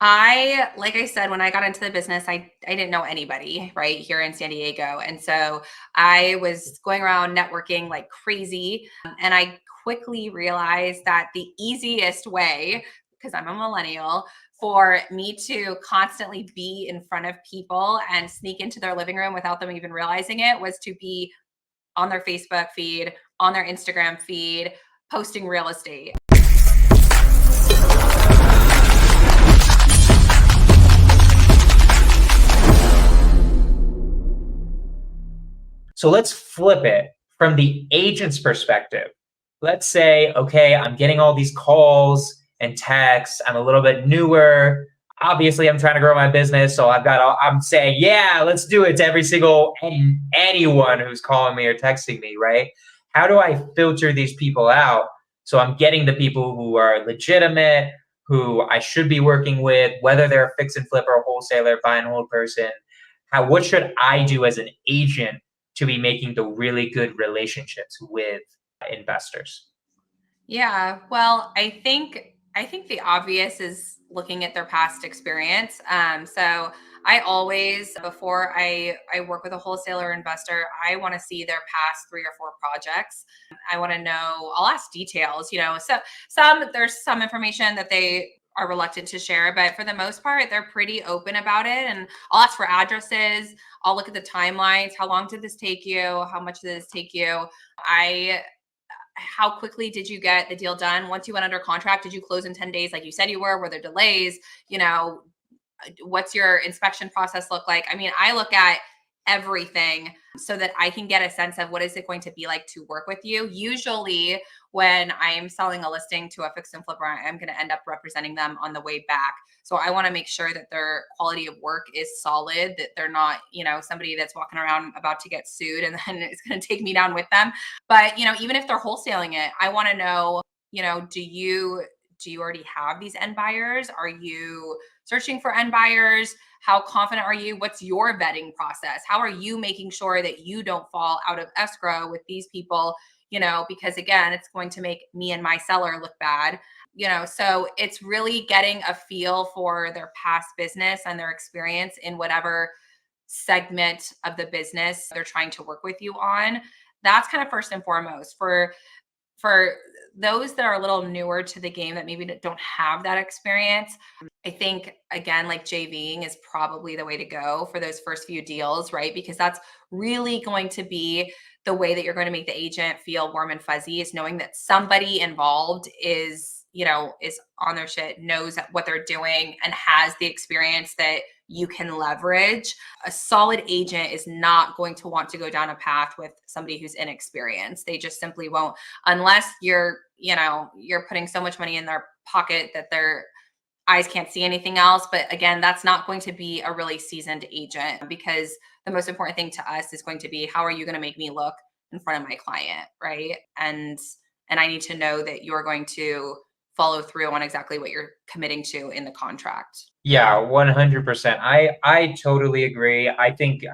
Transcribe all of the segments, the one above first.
Like I said, when I got into the business, I didn't know anybody right here in San Diego. And so I was going around networking like crazy. And I quickly realized that the easiest way, because I'm a millennial, for me to constantly be in front of people and sneak into their living room without them even realizing it was to be on their Facebook feed, on their Instagram feed, posting real estate. So let's flip it from the agent's perspective. Let's say, okay, I'm getting all these calls and texts. I'm a little bit newer. Obviously, I'm trying to grow my business. So I'm saying, yeah, let's do it to every single, anyone who's calling me or texting me, right? How do I filter these people out? So I'm getting the people who are legitimate, who I should be working with, whether they're a fix and flip or a wholesaler, buy and hold person. What should I do as an agent to be making the really good relationships with investors? Yeah, well, I think the obvious is looking at their past experience. So I always, before I work with a wholesaler investor, I want to see their past 3 or 4 projects. I want to know. I'll ask details. So there's some information that they are reluctant to share, but for the most part, they're pretty open about it. And I'll ask for addresses. I'll look at the timelines. How long did this take you? How much did this take you? I How quickly did you get the deal done? Once you went under contract, did you close in 10 days like you said you were? Were there delays? What's your inspection process look like? I mean, I look at everything so that I can get a sense of what is it going to be like to work with you. Usually when I am selling a listing to a fix and flipper, I'm going to end up representing them on the way back. So I want to make sure that their quality of work is solid, that they're not, somebody that's walking around about to get sued and then it's going to take me down with them. But, even if they're wholesaling it, I want to know, do you already have these end buyers? Are you searching for end buyers? How confident are you? What's your vetting process? How are you making sure that you don't fall out of escrow with these people? Because again, it's going to make me and my seller look bad. So it's really getting a feel for their past business and their experience in whatever segment of the business they're trying to work with you on. That's kind of first and foremost. For those that are a little newer to the game that maybe don't have that experience, I think, again, like JVing is probably the way to go for those first few deals, right? Because that's really going to be the way that you're going to make the agent feel warm and fuzzy, is knowing that somebody involved is on their shit, knows what they're doing, and has the experience that you can leverage. A solid agent is not going to want to go down a path with somebody who's inexperienced. They just simply won't, unless you're putting so much money in their pocket that their eyes can't see anything else. But again, that's not going to be a really seasoned agent, because the most important thing to us is going to be, how are you going to make me look in front of my client, right? And I need to know that you're going to follow through on exactly what you're committing to in the contract. Yeah, 100%. I totally agree. I think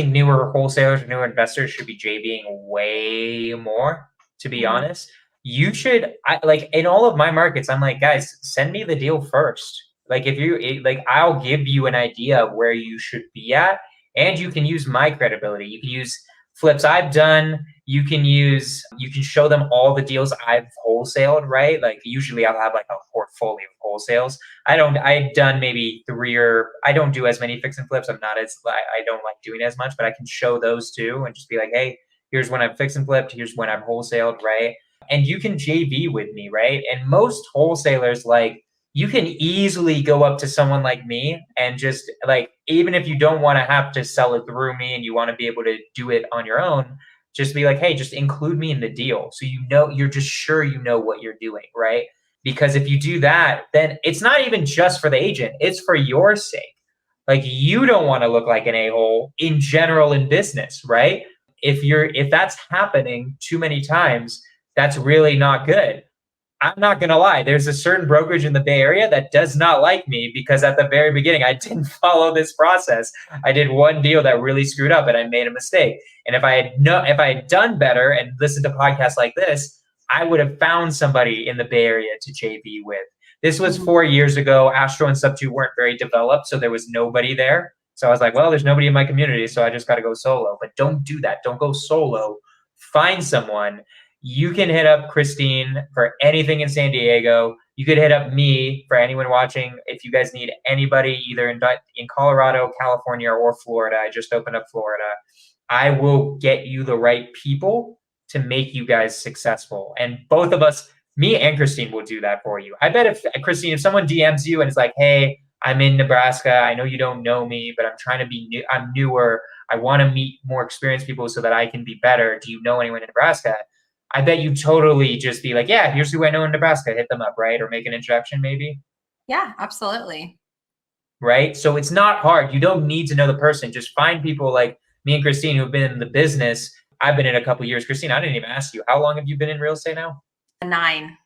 newer wholesalers or newer investors should be JVing way more, to be honest. You should, like in all of my markets, I'm like, guys, send me the deal first. Like I'll give you an idea of where you should be at, and you can use my credibility. You can use flips I've done. You can show them all the deals I've wholesaled, right? Like usually I'll have like a portfolio of wholesales. I've done maybe 3, or I don't do as many fix and flips. I don't like doing as much, but I can show those too and just be like, hey, here's when I've fix and flipped. Here's when I've wholesaled, right? And you can JV with me, right? And most wholesalers, like, you can easily go up to someone like me and just like, even if you don't want to have to sell it through me and you want to be able to do it on your own, just be like, hey, just include me in the deal. So you're just sure you know what you're doing, right? Because if you do that, then it's not even just for the agent, it's for your sake. Like, you don't want to look like an a-hole in general in business, right? If that's happening too many times, that's really not good. I'm not going to lie. There's a certain brokerage in the Bay Area that does not like me because at the very beginning, I didn't follow this process. I did one deal that really screwed up and I made a mistake. And if I had done better and listened to podcasts like this, I would have found somebody in the Bay Area to JV with. This was Mhm. 4 years ago. Astro and Sub 2 weren't very developed, so there was nobody there. So I was like, well, there's nobody in my community, so I just got to go solo. But don't do that. Don't go solo. Find someone. You can hit up Christine for anything in San Diego. You could hit up me for anyone watching. If you guys need anybody either in Colorado, California, or Florida, I just opened up Florida. I will get you the right people to make you guys successful. And both of us, me and Christine, will do that for you. I bet if Christine, if someone DMs you and is like, hey, I'm in Nebraska. I know you don't know me, but I'm trying to be new. I'm newer. I want to meet more experienced people so that I can be better. Do you know anyone in Nebraska? I bet you totally just be like, yeah, here's who I know in Nebraska. Hit them up, right? Or make an introduction maybe. Yeah, absolutely. Right? So it's not hard. You don't need to know the person. Just find people like me and Christine who've been in the business. I've been in a couple of years. Christine, I didn't even ask you. How long have you been in real estate now? 9.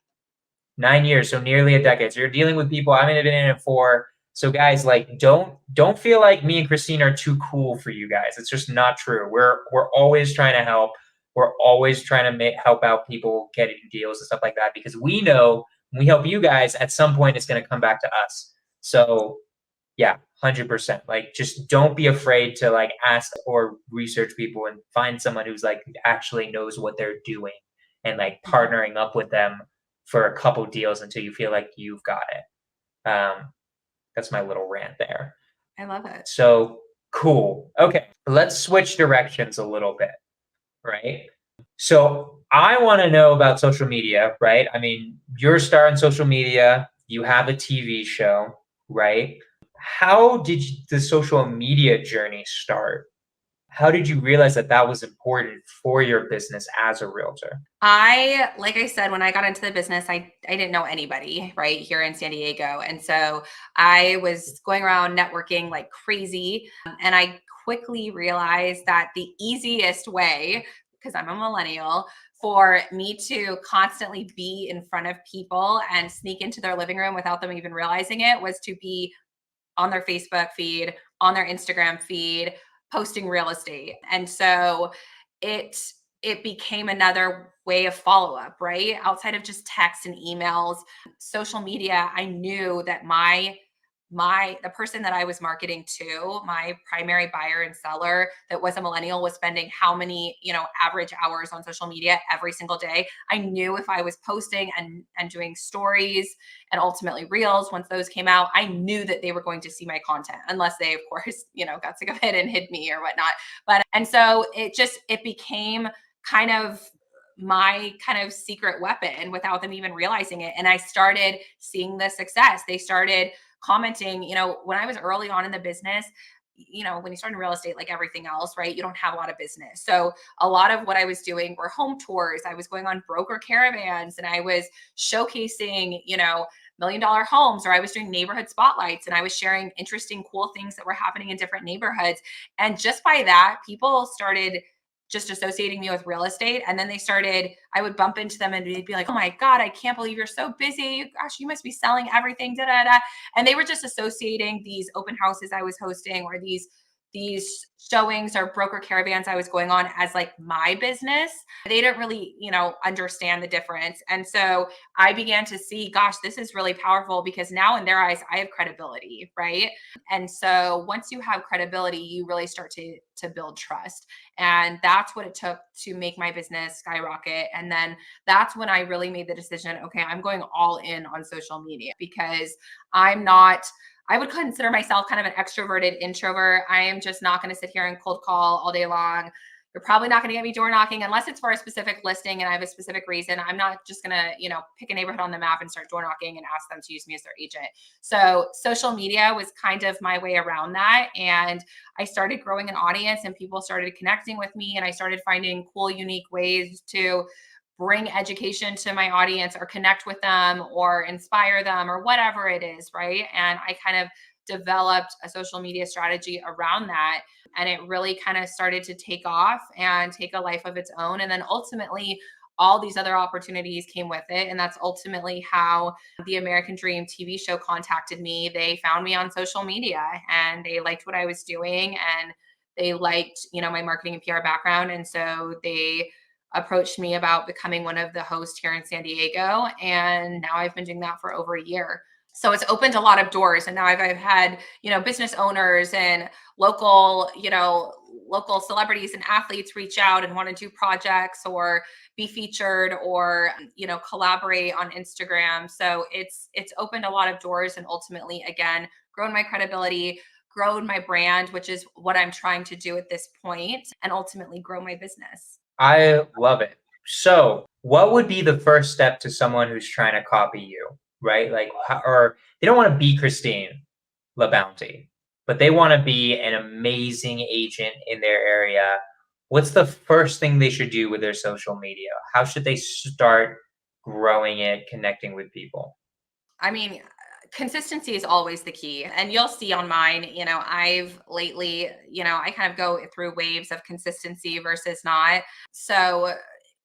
9 years, so nearly a decade. So you're dealing with people. I've been in it 4. So guys, like, don't feel like me and Christine are too cool for you guys. It's just not true. We're always trying to help. We're always trying to help out people getting deals and stuff like that, because we know when we help you guys, at some point it's going to come back to us. So yeah, 100%. Like, just don't be afraid to like ask or research people and find someone who's like actually knows what they're doing, and like partnering up with them for a couple deals until you feel like you've got it. That's my little rant there. I love it. So cool. Okay, let's switch directions a little bit, right? So I want to know about social media, right? I mean, you're a star on social media. You have a TV show, right? How did the social media journey start? How did you realize that that was important for your business as a realtor? Like I said, when I got into the business, I didn't know anybody right here in San Diego. And so I was going around networking like crazy. And I quickly realized that the easiest way, because I'm a millennial, for me to constantly be in front of people and sneak into their living room without them even realizing it was to be on their Facebook feed, on their Instagram feed, posting real estate. And so it it became another way of follow up, right? Outside of just text and emails, social media, I knew that the person that I was marketing to, my primary buyer and seller that was a millennial, was spending how many, average hours on social media every single day. I knew if I was posting and doing stories and ultimately reels, once those came out, I knew that they were going to see my content, unless they, of course, got sick of it and hid me or whatnot. And so it became kind of my kind of secret weapon without them even realizing it. And I started seeing the success. They started commenting, when I was early on in the business, when you start in real estate, like everything else, right? You don't have a lot of business. So a lot of what I was doing were home tours. I was going on broker caravans and I was showcasing, $1 million homes, or I was doing neighborhood spotlights and I was sharing interesting, cool things that were happening in different neighborhoods. And just by that, people started just associating me with real estate. And then I would bump into them and they'd be like, oh my God, I can't believe you're so busy. Gosh, you must be selling everything. Da, da, da. And they were just associating these open houses I was hosting, or these showings or broker caravans I was going on, as like my business. They didn't really, understand the difference. And so I began to see, gosh, this is really powerful, because now in their eyes, I have credibility, right? And so once you have credibility, you really start to build trust. And that's what it took to make my business skyrocket. And then that's when I really made the decision, okay, I'm going all in on social media, because I would consider myself kind of an extroverted introvert. I am just not going to sit here and cold call all day long. You're probably not going to get me door knocking unless it's for a specific listing and I have a specific reason. I'm not just going to, pick a neighborhood on the map and start door knocking and ask them to use me as their agent. So social media was kind of my way around that. And I started growing an audience and people started connecting with me, and I started finding cool, unique ways to bring education to my audience or connect with them or inspire them or whatever it is, right? And I kind of developed a social media strategy around that, and it really kind of started to take off and take a life of its own. And then ultimately all these other opportunities came with it, and that's ultimately how the American Dream TV show contacted me. They found me on social media and they liked what I was doing, and they liked, my marketing and PR background, and so they approached me about becoming one of the hosts here in San Diego. And now I've been doing that for over a year. So it's opened a lot of doors. And now I've had, business owners and local celebrities and athletes reach out and want to do projects or be featured or, collaborate on Instagram. So it's opened a lot of doors and ultimately, again, grown my credibility, grown my brand, which is what I'm trying to do at this point, and ultimately grow my business. I love it. So, what would be the first step to someone who's trying to copy you, right? Like, or they don't want to be Christine LaBounty, but they want to be an amazing agent in their area. What's the first thing they should do with their social media? How should they start growing it, connecting with people? I mean, consistency is always the key. And you'll see on mine, I've lately, I kind of go through waves of consistency versus not. So,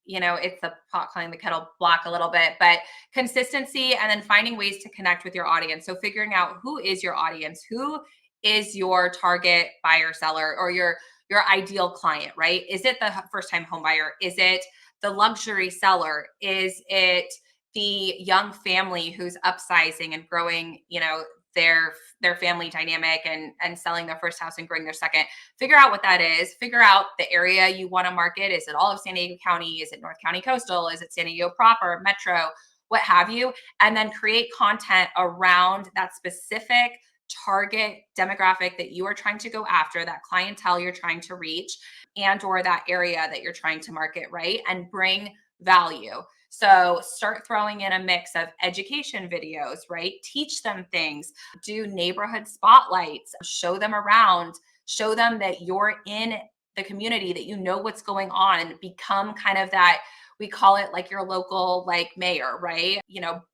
it's the pot calling the kettle black a little bit, but consistency and then finding ways to connect with your audience. So figuring out who is your audience, who is your target buyer seller or your ideal client, right? Is it the first time home buyer? Is it the luxury seller? Is it the young family who's upsizing and growing, their family dynamic and selling their first house and growing their second? Figure out what that is. Figure out the area you want to market. Is it all of San Diego County? Is it North County Coastal? Is it San Diego proper, Metro, what have you? And then create content around that specific target demographic that you are trying to go after, that clientele you're trying to reach, and or that area that you're trying to market, right? And bring value. So start throwing in a mix of education videos, right? Teach them things, do neighborhood spotlights, show them around, show them that you're in the community, that you know what's going on, and become kind of that, we call it like your local like mayor, right?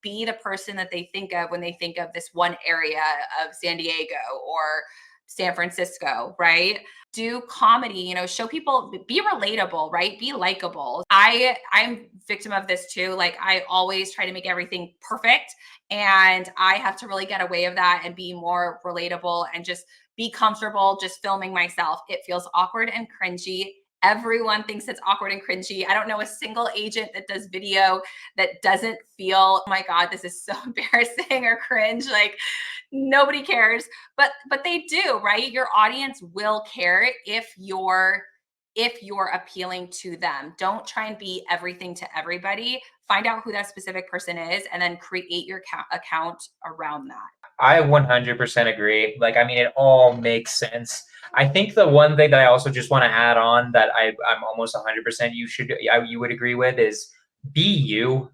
Be the person that they think of when they think of this one area of San Diego or San Francisco, right? Do comedy, show people, be relatable, right? Be likable. I'm victim of this too. Like I always try to make everything perfect, and I have to really get away of that and be more relatable and just be comfortable just filming myself. It feels awkward and cringy. Everyone thinks it's awkward and cringy. I don't know a single agent that does video that doesn't feel, oh my God, this is so embarrassing or cringe. Like nobody cares, but they do, right? Your audience will care if you're appealing to them. Don't try and be everything to everybody. Find out who that specific person is and then create your account around that. I 100% agree. Like, I mean, it all makes sense. I think the one thing that I also just want to add on that I'm almost 100% you would agree with is be you.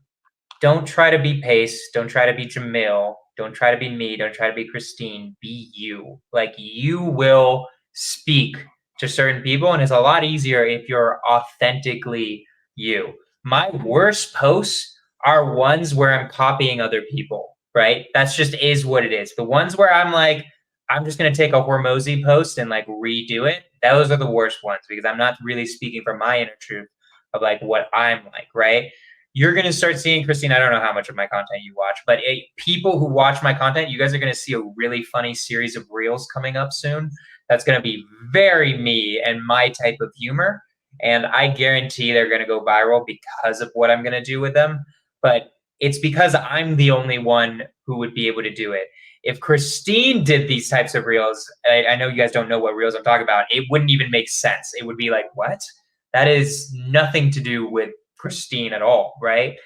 Don't try to be Pace. Don't try to be Jamil. Don't try to be me. Don't try to be Christine. Be you. Like you will speak to certain people, and it's a lot easier if you're authentically you. My worst posts are ones where I'm copying other people, right? That's just is what it is. The ones where I'm like, I'm just gonna take a Hormozy post and like redo it. Those are the worst ones because I'm not really speaking from my inner truth of like what I'm like, right? You're going to start seeing, Christine, I don't know how much of my content you watch, but people who watch my content, you guys are going to see a really funny series of reels coming up soon. That's going to be very me and my type of humor. And I guarantee they're going to go viral because of what I'm going to do with them. But it's because I'm the only one who would be able to do it. If Christine did these types of reels, I know you guys don't know what reels I'm talking about. It wouldn't even make sense. It would be like, what? That is nothing to do with Christine at all, right?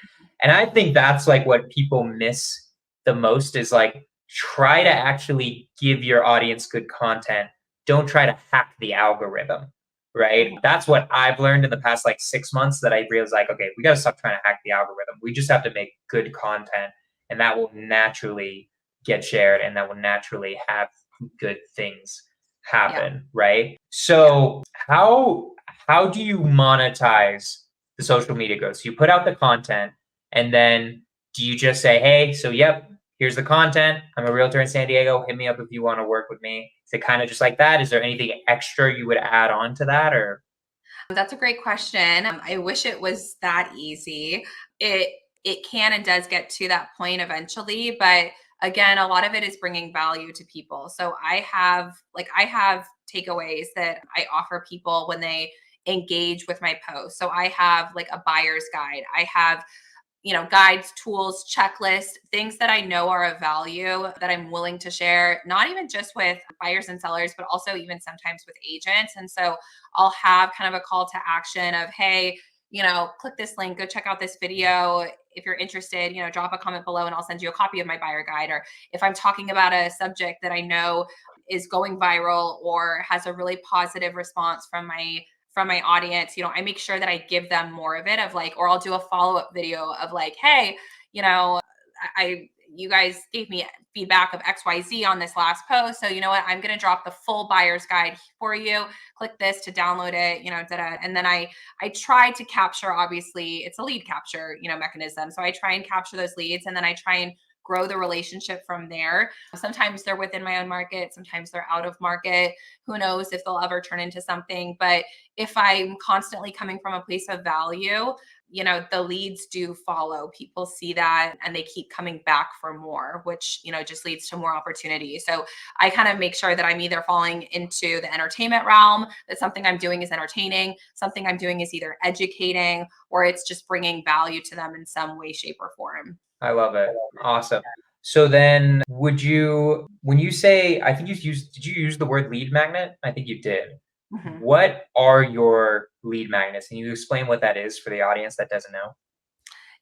And I think that's like what people miss the most is like try to actually give your audience good content. Don't try to hack the algorithm, right? That's what I've learned in the past like 6 months that I realized like, okay, we got to stop trying to hack the algorithm. We just have to make good content and that will naturally get shared and that will naturally have good things happen, right? So how do you monetize the social media growth? So you put out the content and then do you just say, hey, so yep, here's the content. I'm a realtor in San Diego. Hit me up if you want to work with me. Is it kind of just like that? Is there anything extra you would add on to that or? That's a great question. I wish it was that easy. It can and does get to that point eventually, but again, a lot of it is bringing value to people. So I have takeaways that I offer people when they engage with my posts. So I have like a buyer's guide. I have guides, tools, checklists, things that I know are of value that I'm willing to share, not even just with buyers and sellers, but also even sometimes with agents. And so I'll have kind of a call to action of, hey, click this link, go check out this video. If you're interested, drop a comment below and I'll send you a copy of my buyer guide. Or if I'm talking about a subject that I know is going viral or has a really positive response from my audience, I make sure that I give them more of it or I'll do a follow-up video of hey, you guys gave me feedback of XYZ on this last post. So you know what, I'm going to drop the full buyer's guide for you. Click this to download it, and then I try to capture, obviously it's a lead capture, mechanism. So I try and capture those leads and then I try and grow the relationship from there. Sometimes they're within my own market, sometimes they're out of market. Who knows if they'll ever turn into something. But if I'm constantly coming from a place of value, the leads do follow. People see that and they keep coming back for more, which, just leads to more opportunity. So I kind of make sure that I'm either falling into the entertainment realm, that something I'm doing is entertaining, something I'm doing is either educating, or it's just bringing value to them in some way, shape, or form. I love it. Awesome. So then when you say, I think did you use the word lead magnet? I think you did. Mm-hmm. What are your lead magnets? Can you explain what that is for the audience that doesn't know?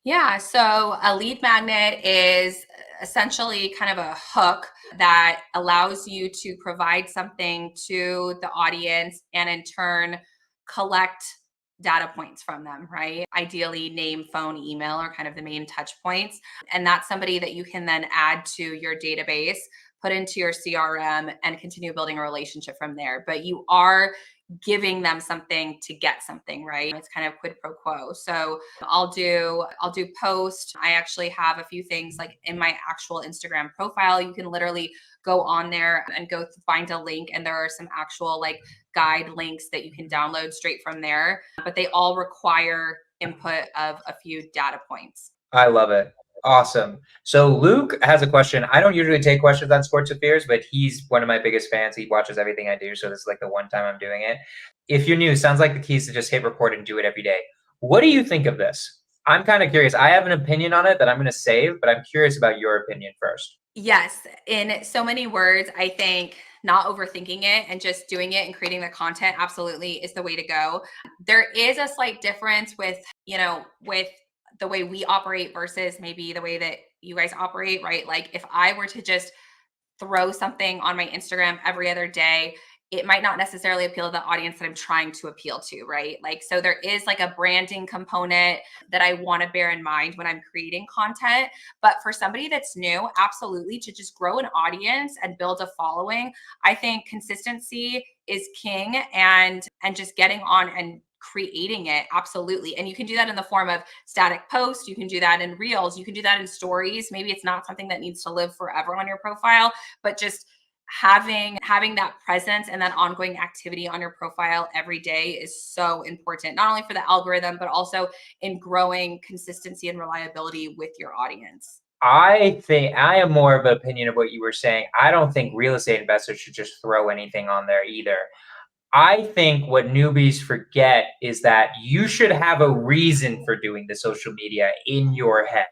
Yeah. So a lead magnet is essentially kind of a hook that allows you to provide something to the audience and in turn collect data points from them, right? Ideally, name, phone, email are kind of the main touch points. And that's somebody that you can then add to your database, put into your CRM, and continue building a relationship from there. But you are giving them something to get something, right? It's kind of quid pro quo. So I'll do post. I actually have a few things in my actual Instagram profile. You can literally go on there and go find a link, and there are some actual guide links that you can download straight from there, but they all require input of a few data points. I love it. Awesome. So Luke has a question. I don't usually take questions on sports affairs, but he's one of my biggest fans. He watches everything I do. So this is the one time I'm doing it. If you're new, sounds like the key is to just hit record and do it every day. What do you think of this? I'm kind of curious. I have an opinion on it that I'm going to save, but I'm curious about your opinion first. Yes. In so many words, I think not overthinking it and just doing it and creating the content absolutely is the way to go. There is a slight difference with the way we operate versus maybe the way that you guys operate, right? If I were to just throw something on my Instagram every other day, it might not necessarily appeal to the audience that I'm trying to appeal to, right? So there is a branding component that I want to bear in mind when I'm creating content. But for somebody that's new, absolutely, to just grow an audience and build a following, I think consistency is king, and just getting on and creating it. Absolutely. And you can do that in the form of static posts. You can do that in reels. You can do that in stories. Maybe it's not something that needs to live forever on your profile, but just having that presence and that ongoing activity on your profile every day is so important, not only for the algorithm, but also in growing consistency and reliability with your audience. I think I am more of an opinion of what you were saying. I don't think real estate investors should just throw anything on there either. I think what newbies forget is that you should have a reason for doing the social media in your head.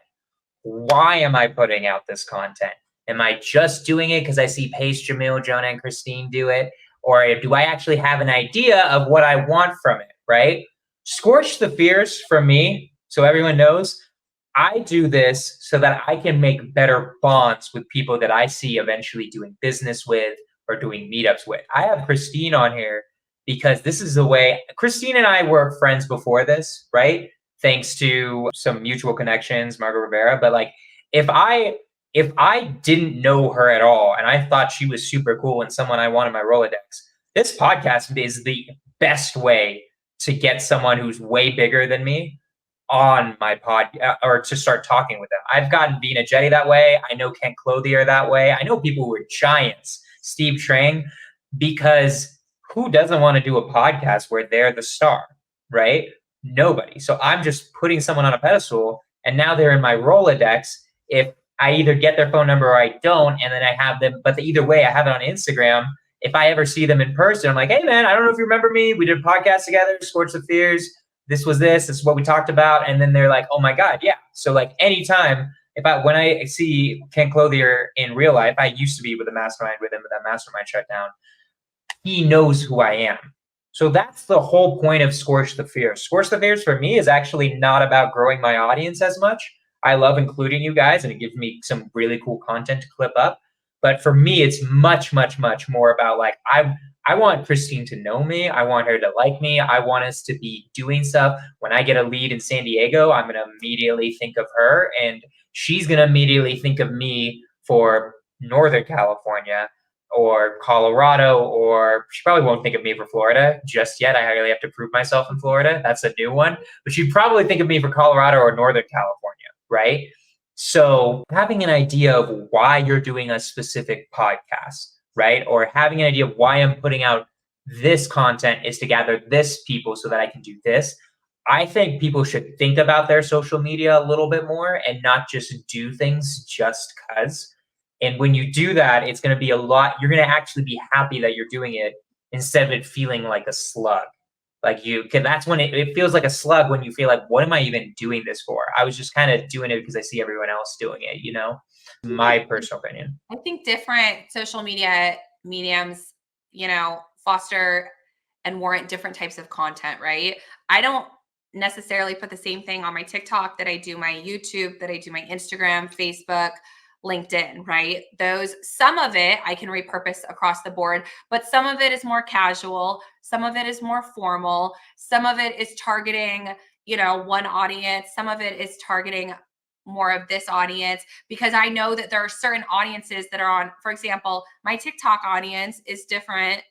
Why am I putting out this content? Am I just doing it because I see Pace, Jamil, Jonah, and Christine do it? Or do I actually have an idea of what I want from it, right? Scorch the fears from me so everyone knows I do this so that I can make better bonds with people that I see eventually doing business with or doing meetups with. I have Christine on here because this is the way. Christine and I were friends before this, right? Thanks to some mutual connections, Margot Rivera. But if I didn't know her at all and I thought she was super cool and someone I wanted my Rolodex, this podcast is the best way to get someone who's way bigger than me on my pod or to start talking with them. I've gotten Vina Jetty that way. I know Kent Clothier that way. I know people who are giants, Steve Trang, because who doesn't want to do a podcast where they're the star, right? Nobody. So I'm just putting someone on a pedestal and now they're in my Rolodex. If I either get their phone number or I don't, and then I have them, but either way, I have it on Instagram. If I ever see them in person, I'm like, hey man, I don't know if you remember me. We did a podcast together, Sports of Fears. this was this is what we talked about. And then they're like, oh my God, yeah. So like anytime, when I see Ken Clothier in real life, I used to be with a mastermind with him, but that mastermind shut down. He knows who I am. So that's the whole point of Scorch the Fears. Scorch the Fears for me is actually not about growing my audience as much. I love including you guys, and it gives me some really cool content to clip up. But for me, it's much, much, much more about like, I want Christine to know me. I want her to like me. I want us to be doing stuff. When I get a lead in San Diego, I'm going to immediately think of her, and she's going to immediately think of me for Northern California or Colorado, or she probably won't think of me for Florida just yet. I really have to prove myself in Florida. That's a new one. But she'd probably think of me for Colorado or Northern California, right? So having an idea of why you're doing a specific podcast, right? Or having an idea of why I'm putting out this content is to gather this people so that I can do this. I think people should think about their social media a little bit more and not just do things just because. And when you do that, it's going to be a lot. You're going to actually be happy that you're doing it instead of it feeling like a slug. Like that's when it feels like a slug, when you feel like, what am I even doing this for? I was just kind of doing it because I see everyone else doing it, my personal opinion. I think different social media mediums, foster and warrant different types of content, right? I don't necessarily put the same thing on my TikTok that I do my YouTube, that I do my Instagram, Facebook, LinkedIn, right? Some of it I can repurpose across the board, but some of it is more casual. Some of it is more formal. Some of it is targeting, one audience. Some of it is targeting more of this audience, because I know that there are certain audiences that are on, for example, my TikTok audience is different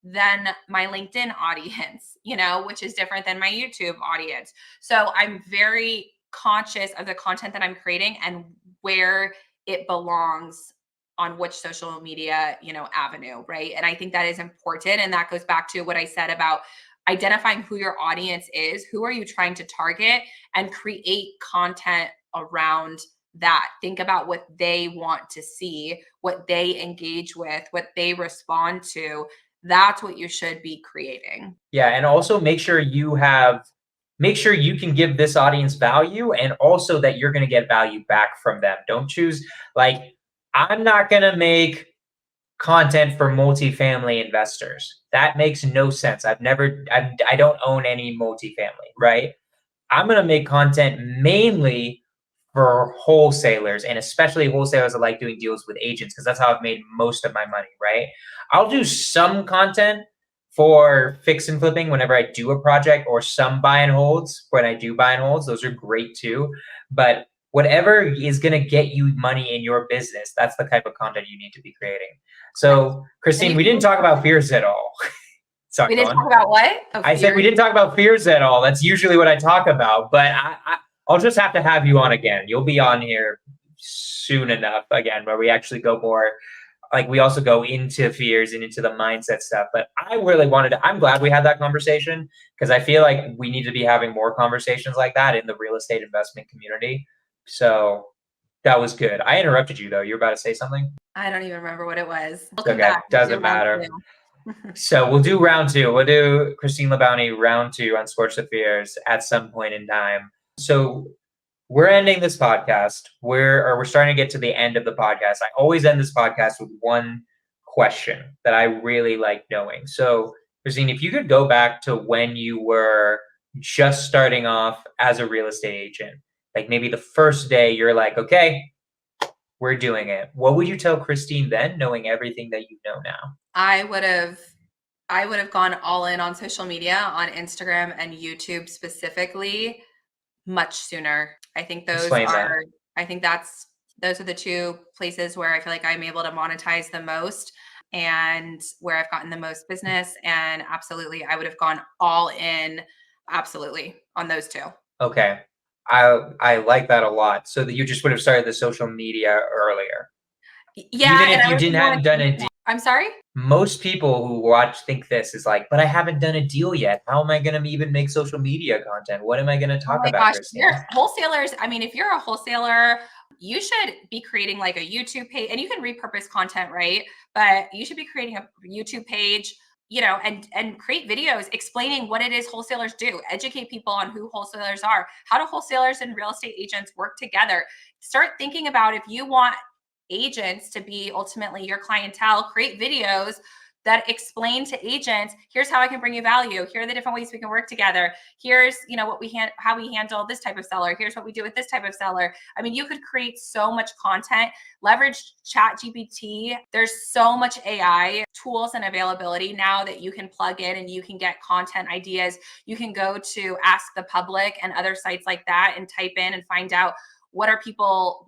than my LinkedIn audience, which is different than my YouTube audience. So I'm very conscious of the content that I'm creating and where it belongs on which social media, avenue, right? And I think that is important. And that goes back to what I said about identifying who your audience is, who are you trying to target, and create content around that. Think about what they want to see, what they engage with, what they respond to. That's what you should be creating. Yeah. And also make sure you can give this audience value, and also that you're going to get value back from them. Don't choose, like, I'm not going to make content for multifamily investors. That makes no sense. I don't own any multifamily, right? I'm going to make content mainly for wholesalers, and especially wholesalers that like doing deals with agents, because that's how I've made most of my money, right? I'll do some content for fix and flipping whenever I do a project, or some buy and holds when I do buy and holds. Those are great too. But whatever is going to get you money in your business, that's the type of content you need to be creating. So, Christine, we didn't talk about fears at all. Sorry, we didn't talk about what? I said we didn't talk about fears at all. That's usually what I talk about, but I'll just have to have you on again. You'll be on here soon enough again, where we actually go more, like, we also go into fears and into the mindset stuff. But I really I'm glad we had that conversation, because I feel like we need to be having more conversations like that in the real estate investment community. So that was good. I interrupted you though. You were about to say something? I don't even remember what it was. Okay, doesn't matter. So we'll do round two. We'll do Christine LaBounty round two on Scorch the Fears at some point in time. So we're ending this podcast. We're starting to get to the end of the podcast. I always end this podcast with one question that I really like knowing. So, Christine, if you could go back to when you were just starting off as a real estate agent, like maybe the first day you're like, okay, we're doing it. What would you tell Christine then, knowing everything that you know now? I would have gone all in on social media, on Instagram and YouTube specifically, much sooner. I think those are the two places where I feel like I'm able to monetize the most and where I've gotten the most business. And absolutely, I would have gone all in, absolutely, on those two. Okay. I like that a lot. So that you just would have started the social media earlier. Yeah. Even if you didn't have done a deal. I'm sorry? Most people who watch think this is like, but I haven't done a deal yet. How am I going to even make social media content? What am I going to talk about? Wholesalers. I mean, if you're a wholesaler, you should be creating like a YouTube page, and you can repurpose content, right? But you should be creating a YouTube page, and create videos explaining what it is wholesalers do, educate people on who wholesalers are, how do wholesalers and real estate agents work together. Start thinking about, if you want agents to be ultimately your clientele, create videos that explain to agents, here's how I can bring you value. Here are the different ways we can work together. Here's, how we handle this type of seller. Here's what we do with this type of seller. I mean, you could create so much content, leverage chat GPT. There's so much AI tools and availability now that you can plug in and you can get content ideas. You can go to Ask the Public and other sites like that and type in and find out what do people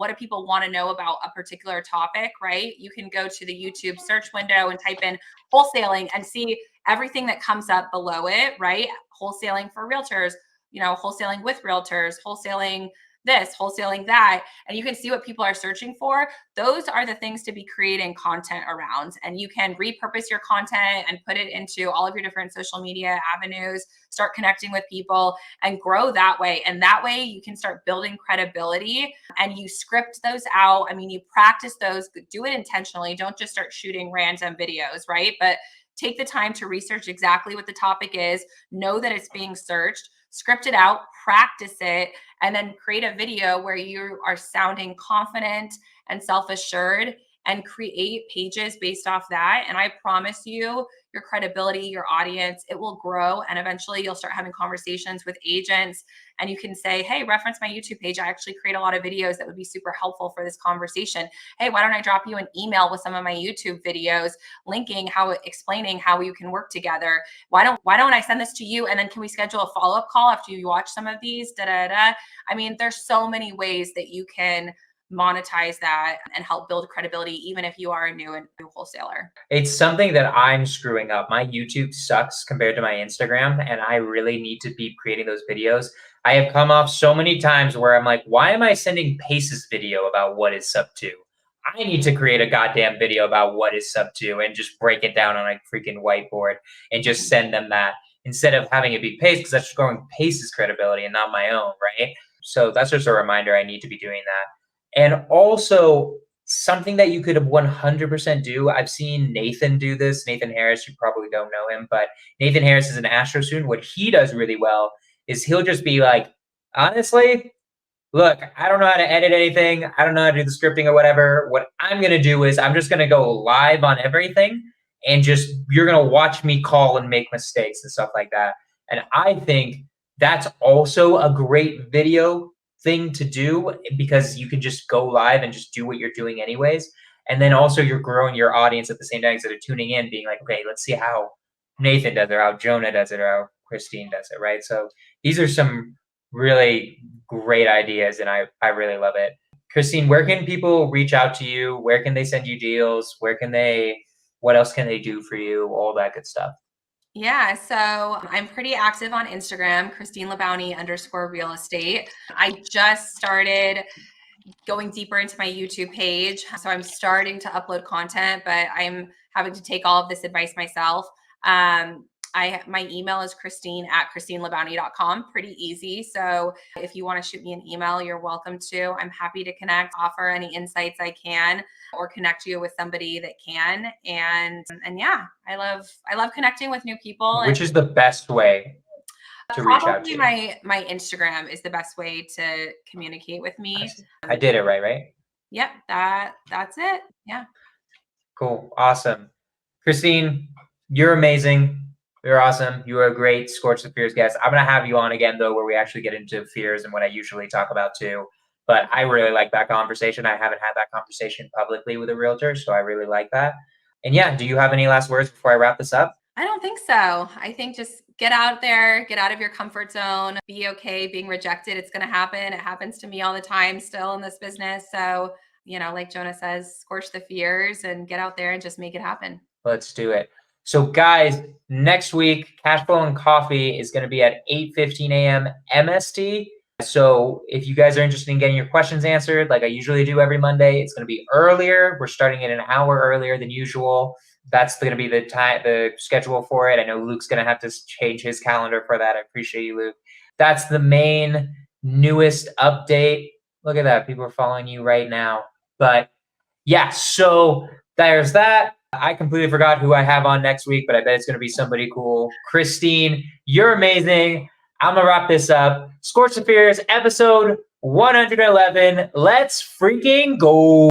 want to know about a particular topic, right? You can go to the YouTube search window and type in wholesaling and see everything that comes up below it, right? Wholesaling for realtors, wholesaling with realtors, wholesaling this, wholesaling that, and you can see what people are searching for. Those are the things to be creating content around, and you can repurpose your content and put it into all of your different social media avenues, start connecting with people and grow that way. And that way you can start building credibility, and you script those out. I mean, you practice those, do it intentionally. Don't just start shooting random videos, right? But take the time to research exactly what the topic is, know that it's being searched, script it out, practice it, and then create a video where you are sounding confident and self-assured, and create pages based off that. And I promise you, your credibility, your audience, it will grow. And eventually you'll start having conversations with agents, and you can say, hey, reference my YouTube page. I actually create a lot of videos that would be super helpful for this conversation. Hey, why don't I drop you an email with some of my YouTube videos explaining how you can work together? Why don't I send this to you, and then can we schedule a follow-up call after you watch some of these? I mean, there's so many ways that you can monetize that and help build credibility, even if you are a new wholesaler. It's something that I'm screwing up. My YouTube sucks compared to my Instagram, and I really need to be creating those videos. I have come off so many times where I'm like, why am I sending Pace's video about what is sub 2? I need to create a goddamn video about what is sub 2 and just break it down on a freaking whiteboard and just send them that, instead of having it be Pace, because that's just growing Pace's credibility and not my own, right? So that's just a reminder I need to be doing that. And also, something that you could 100% do, I've seen Nathan do this. Nathan Harris, you probably don't know him, but Nathan Harris is an Astro student. What he does really well is he'll just be like, honestly, look, I don't know how to edit anything. I don't know how to do the scripting or whatever. What I'm going to do is I'm just going to go live on everything, and you're going to watch me call and make mistakes and stuff like that. And I think that's also a great video thing to do, because you can just go live and just do what you're doing anyways. And then also you're growing your audience at the same time, instead of tuning in being like, okay, let's see how Nathan does it, or how Jonah does it, or how Christine does it, right? So these are some really great ideas, and I really love it. Christine, where can people reach out to you? Where can they send you deals? What else can they do for you? All that good stuff. Yeah, so I'm pretty active on Instagram, Christine LaBounty _real estate. I just started going deeper into my YouTube page. So I'm starting to upload content, but I'm having to take all of this advice myself. My email is christine@christinelabouty.com. Pretty easy. So if you want to shoot me an email, you're welcome to. I'm happy to connect, offer any insights I can, or connect you with somebody that can. And yeah, I love connecting with new people. Which is the best way to reach out to you? My Instagram is the best way to communicate with me. I did it right? Yep, that's it. Yeah. Cool. Awesome. Christine, you're amazing. You're awesome. You are a great Scorch the Fears guest. I'm going to have you on again, though, where we actually get into fears and what I usually talk about, too. But I really like that conversation. I haven't had that conversation publicly with a realtor, so I really like that. And yeah, do you have any last words before I wrap this up? I don't think so. I think just get out there, get out of your comfort zone, be okay being rejected. It's going to happen. It happens to me all the time still in this business. So, like Jonah says, scorch the fears and get out there and just make it happen. Let's do it. So guys, next week, Cash Flow and Coffee is going to be at 8:15 a.m. MST. So if you guys are interested in getting your questions answered, like I usually do every Monday, it's going to be earlier. We're starting it an hour earlier than usual. That's going to be the schedule for it. I know Luke's going to have to change his calendar for that. I appreciate you, Luke. That's the main newest update. Look at that. People are following you right now. But yeah, so there's that. I completely forgot who I have on next week, but I bet it's going to be somebody cool. Christine, you're amazing. I'm going to wrap this up. Scorched Fears, episode 111. Let's freaking go.